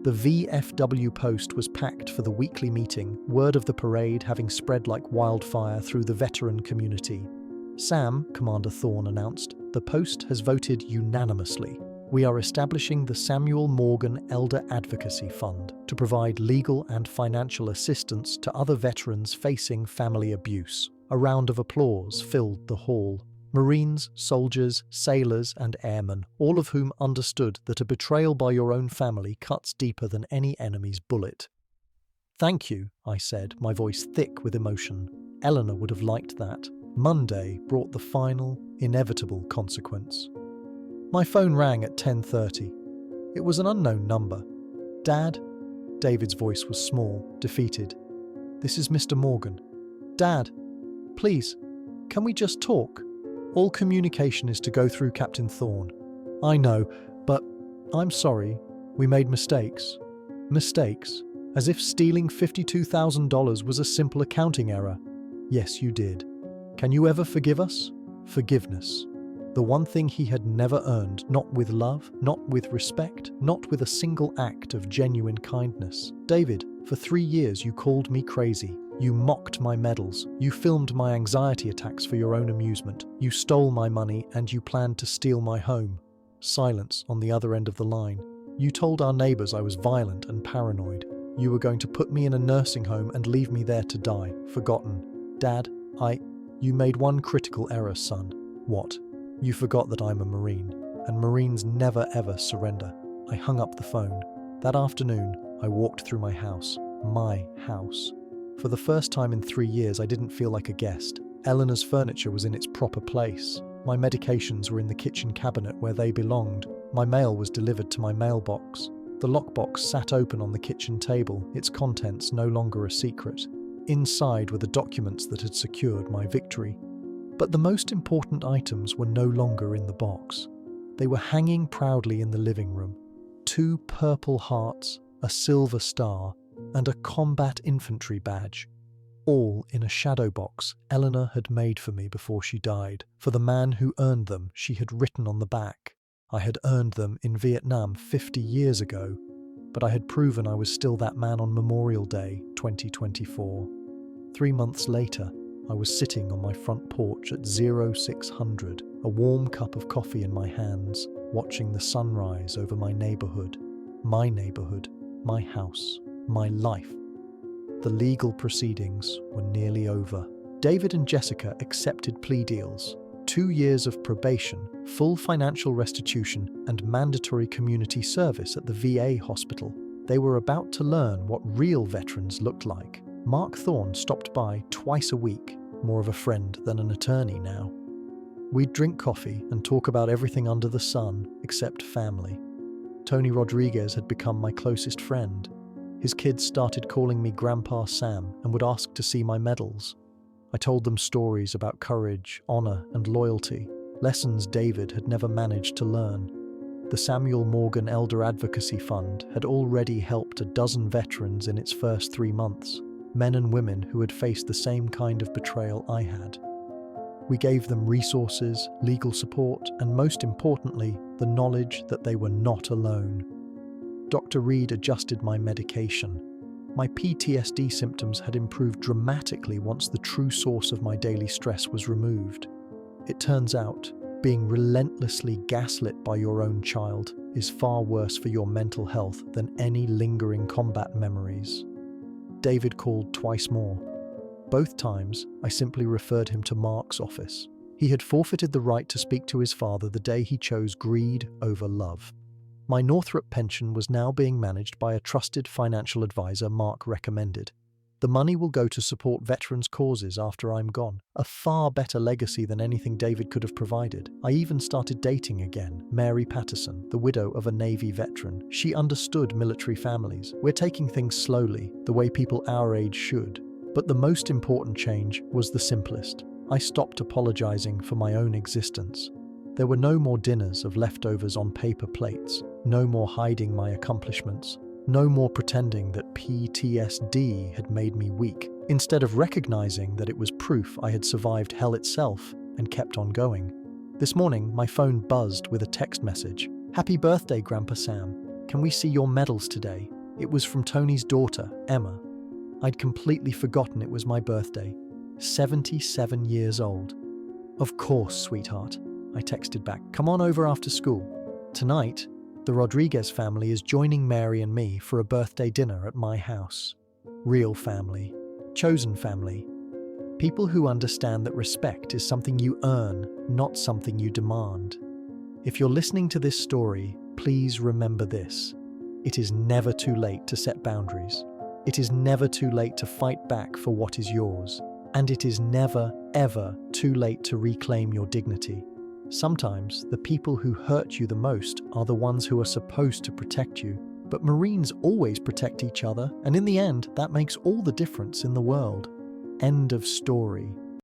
The VFW Post was packed for the weekly meeting, word of the parade having spread like wildfire through the veteran community. Sam, Commander Thorne announced, the Post has voted unanimously. We are establishing the Samuel Morgan Elder Advocacy Fund to provide legal and financial assistance to other veterans facing family abuse. A round of applause filled the hall. Marines, soldiers, sailors, and airmen, all of whom understood that a betrayal by your own family cuts deeper than any enemy's bullet. Thank you, I said, my voice thick with emotion. Eleanor would have liked that. Monday brought the final, inevitable consequence. My phone rang at 10:30. It was an unknown number. Dad? David's voice was small, defeated. This is Mr. Morgan. Dad, please, can we just talk? All communication is to go through Captain Thorne. I know, but I'm sorry. We made mistakes. Mistakes? As if stealing $52,000 was a simple accounting error. Yes, you did. Can you ever forgive us? Forgiveness. The one thing he had never earned, not with love, not with respect, not with a single act of genuine kindness. David, for 3 years you called me crazy. You mocked my medals. You filmed my anxiety attacks for your own amusement. You stole my money and you planned to steal my home. Silence on the other end of the line. You told our neighbors I was violent and paranoid. You were going to put me in a nursing home and leave me there to die, forgotten. Dad, You made one critical error, son. What? You forgot that I'm a Marine, and Marines never ever surrender. I hung up the phone. That afternoon, I walked through my house. My house. For the first time in 3 years, I didn't feel like a guest. Eleanor's furniture was in its proper place. My medications were in the kitchen cabinet where they belonged. My mail was delivered to my mailbox. The lockbox sat open on the kitchen table, its contents no longer a secret. Inside were the documents that had secured my victory. But the most important items were no longer in the box. They were hanging proudly in the living room. 2 purple hearts, a silver star, and a combat infantry badge. All in a shadow box Eleanor had made for me before she died. For the man who earned them, she had written on the back. I had earned them in Vietnam 50 years ago, but I had proven I was still that man on Memorial Day 2024. 3 months later, I was sitting on my front porch at 0600, a warm cup of coffee in my hands, watching the sunrise over my neighborhood, my house, my life. The legal proceedings were nearly over. David and Jessica accepted plea deals. 2 years of probation, full financial restitution, and mandatory community service at the VA hospital. They were about to learn what real veterans looked like. Mark Thorne stopped by twice a week, more of a friend than an attorney now. We'd drink coffee and talk about everything under the sun except family. Tony Rodriguez had become my closest friend. His kids started calling me Grandpa Sam and would ask to see my medals. I told them stories about courage, honor, and loyalty, lessons David had never managed to learn. The Samuel Morgan Elder Advocacy Fund had already helped a dozen veterans in its first 3 months, men and women who had faced the same kind of betrayal I had. We gave them resources, legal support, and most importantly, the knowledge that they were not alone. Dr. Reed adjusted my medication. My PTSD symptoms had improved dramatically once the true source of my daily stress was removed. It turns out, being relentlessly gaslit by your own child is far worse for your mental health than any lingering combat memories. David called twice more. Both times, I simply referred him to Mark's office. He had forfeited the right to speak to his father the day he chose greed over love. My Northrop pension was now being managed by a trusted financial advisor Mark recommended. The money will go to support veterans' causes after I'm gone, a far better legacy than anything David could have provided. I even started dating again, Mary Patterson, the widow of a Navy veteran. She understood military families. We're taking things slowly, the way people our age should. But the most important change was the simplest. I stopped apologizing for my own existence. There were no more dinners of leftovers on paper plates, no more hiding my accomplishments, no more pretending that PTSD had made me weak, instead of recognizing that it was proof I had survived hell itself and kept on going. This morning, my phone buzzed with a text message. "Happy birthday, Grandpa Sam. Can we see your medals today?" It was from Tony's daughter, Emma. I'd completely forgotten it was my birthday. 77 years old. "Of course, sweetheart," I texted back. "Come on over after school. Tonight, the Rodriguez family is joining Mary and me for a birthday dinner at my house. Real family. Chosen family. People who understand that respect is something you earn, not something you demand. If you're listening to this story, please remember this. It is never too late to set boundaries. It is never too late to fight back for what is yours. And it is never, ever too late to reclaim your dignity. Sometimes the people who hurt you the most are the ones who are supposed to protect you. But Marines always protect each other, and in the end, that makes all the difference in the world. End of story.